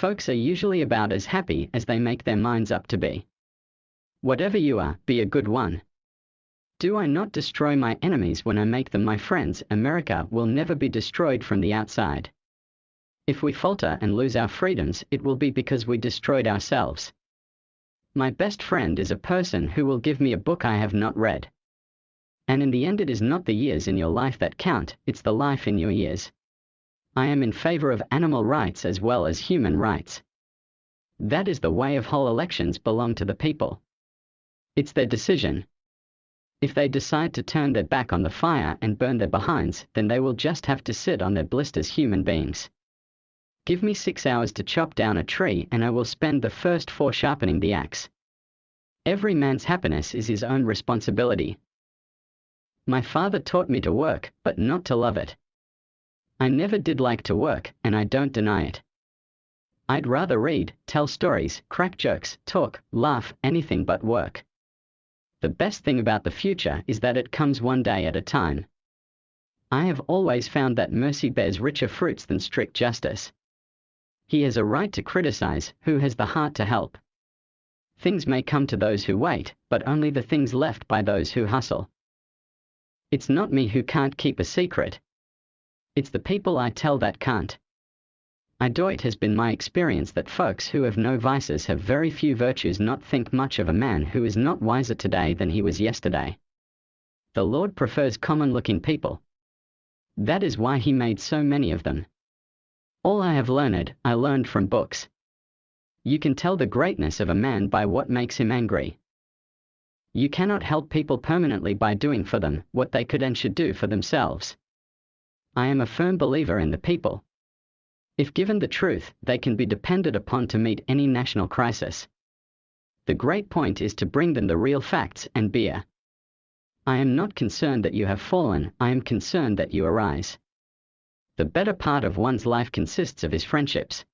Folks are usually about as happy as they make their minds up to be. Whatever you are, be a good one. Do I not destroy my enemies when I make them my friends? America will never be destroyed from the outside. If we falter and lose our freedoms, it will be because we destroyed ourselves. My best friend is a person who will give me a book I have not read. And in the end, it is not the years in your life that count, it's the life in your years. I am in favor of animal rights as well as human rights. That is the way of whole elections belong to the people. It's their decision. If they decide to turn their back on the fire and burn their behinds, then they will just have to sit on their bliss as human beings. Give me 6 hours to chop down a tree and I will spend the first 4 sharpening the axe. Every man's happiness is his own responsibility. My father taught me to work, but not to love it. I never did like to work, and I don't deny it. I'd rather read, tell stories, crack jokes, talk, laugh, anything but work. The best thing about the future is that it comes one day at a time. I have always found that mercy bears richer fruits than strict justice. He has a right to criticize who has the heart to help. Things may come to those who wait, but only the things left by those who hustle. It's not me who can't keep a secret. It's the people I tell that can't. It has been my experience that folks who have no vices have very few virtues. Not think much of a man who is not wiser today than he was yesterday. The Lord prefers common-looking people. That is why he made so many of them. All I have learned, I learned from books. You can tell the greatness of a man by what makes him angry. You cannot help people permanently by doing for them what they could and should do for themselves. I am a firm believer in the people. If given the truth, they can be depended upon to meet any national crisis. The great point is to bring them the real facts and beer. I am not concerned that you have fallen, I am concerned that you arise. The better part of one's life consists of his friendships.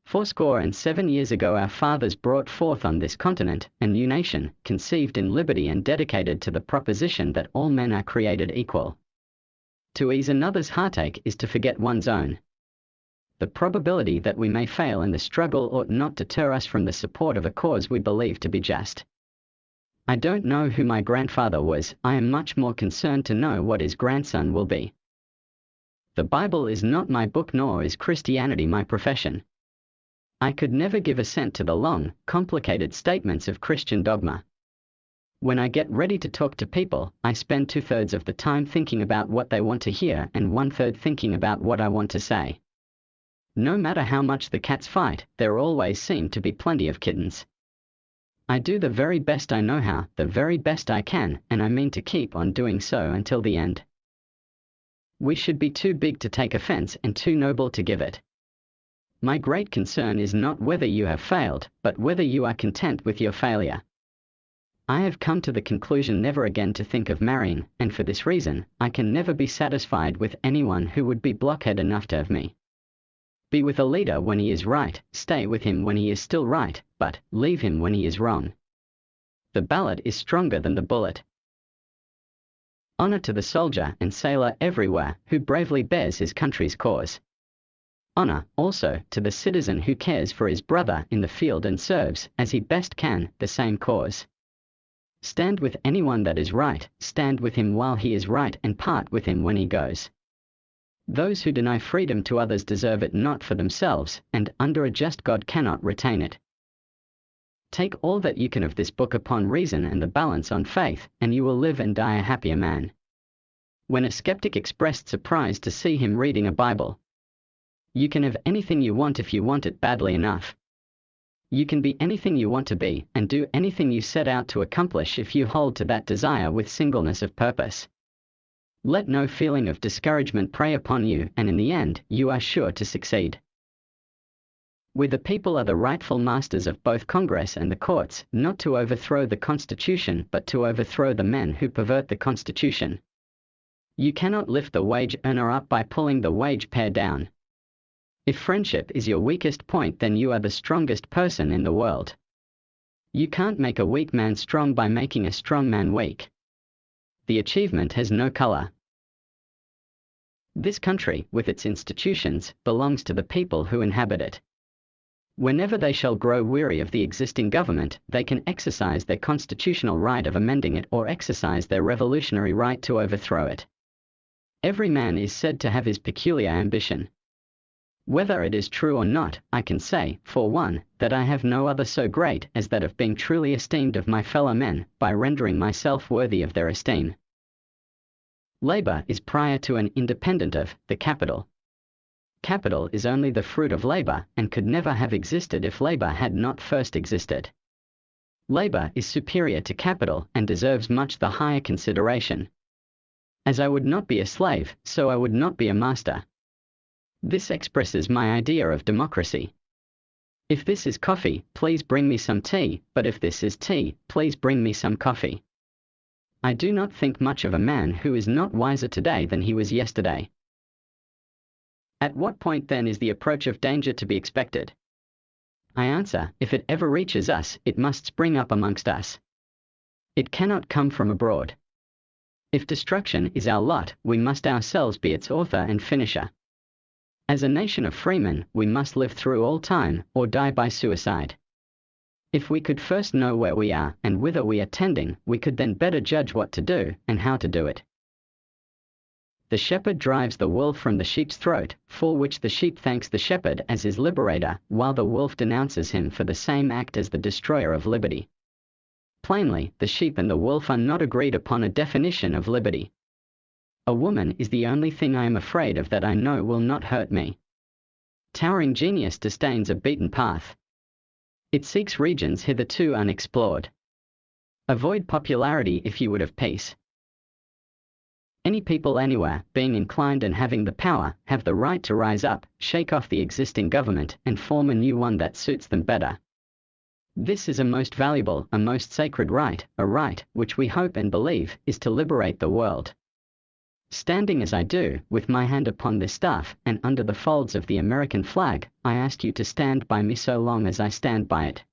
77 years ago our fathers brought forth on this continent a new nation, conceived in liberty and dedicated to the proposition that all men are created equal. To ease another's heartache is to forget one's own. The probability that we may fail in the struggle ought not deter us from the support of a cause we believe to be just. I don't know who my grandfather was, I am much more concerned to know what his grandson will be. The Bible is not my book, nor is Christianity my profession. I could never give assent to the long, complicated statements of Christian dogma. When I get ready to talk to people, I spend 2/3 of the time thinking about what they want to hear and 1/3 thinking about what I want to say. No matter how much the cats fight, there always seem to be plenty of kittens. I do the very best I know how, the very best I can, and I mean to keep on doing so until the end. We should be too big to take offense and too noble to give it. My great concern is not whether you have failed, but whether you are content with your failure. I have come to the conclusion never again to think of marrying, and for this reason, I can never be satisfied with anyone who would be blockhead enough to have me. Be with a leader when he is right, stay with him when he is still right, but leave him when he is wrong. The ballot is stronger than the bullet. Honor to the soldier and sailor everywhere who bravely bears his country's cause. Honor, also, to the citizen who cares for his brother in the field and serves, as he best can, the same cause. Stand with anyone that is right, stand with him while he is right and part with him when he goes. Those who deny freedom to others deserve it not for themselves, and under a just God cannot retain it. Take all that you can of this book upon reason and the balance on faith, and you will live and die a happier man. When a skeptic expressed surprise to see him reading a Bible, you can have anything you want if you want it badly enough. You can be anything you want to be, and do anything you set out to accomplish if you hold to that desire with singleness of purpose. Let no feeling of discouragement prey upon you, and in the end, you are sure to succeed. We the people are the rightful masters of both Congress and the courts, not to overthrow the Constitution but to overthrow the men who pervert the Constitution. You cannot lift the wage earner up by pulling the wage payer down. If friendship is your weakest point, then you are the strongest person in the world. You can't make a weak man strong by making a strong man weak. The achievement has no color. This country, with its institutions, belongs to the people who inhabit it. Whenever they shall grow weary of the existing government, they can exercise their constitutional right of amending it or exercise their revolutionary right to overthrow it. Every man is said to have his peculiar ambition. Whether it is true or not, I can say, for one, that I have no other so great as that of being truly esteemed of my fellow men, by rendering myself worthy of their esteem. Labor is prior to and independent of the capital. Capital is only the fruit of labor, and could never have existed if labor had not first existed. Labor is superior to capital, and deserves much the higher consideration. As I would not be a slave, so I would not be a master. This expresses my idea of democracy. If this is coffee, please bring me some tea, but if this is tea, please bring me some coffee. I do not think much of a man who is not wiser today than he was yesterday. At what point then is the approach of danger to be expected? I answer, if it ever reaches us, it must spring up amongst us. It cannot come from abroad. If destruction is our lot, we must ourselves be its author and finisher. As a nation of freemen, we must live through all time, or die by suicide. If we could first know where we are, and whither we are tending, we could then better judge what to do, and how to do it. The shepherd drives the wolf from the sheep's throat, for which the sheep thanks the shepherd as his liberator, while the wolf denounces him for the same act as the destroyer of liberty. Plainly, the sheep and the wolf are not agreed upon a definition of liberty. A woman is the only thing I am afraid of that I know will not hurt me. Towering genius disdains a beaten path. It seeks regions hitherto unexplored. Avoid popularity if you would have peace. Any people anywhere, being inclined and having the power, have the right to rise up, shake off the existing government, and form a new one that suits them better. This is a most valuable, a most sacred right, a right, which we hope and believe, is to liberate the world. Standing as I do, with my hand upon this staff, and under the folds of the American flag, I ask you to stand by me so long as I stand by it.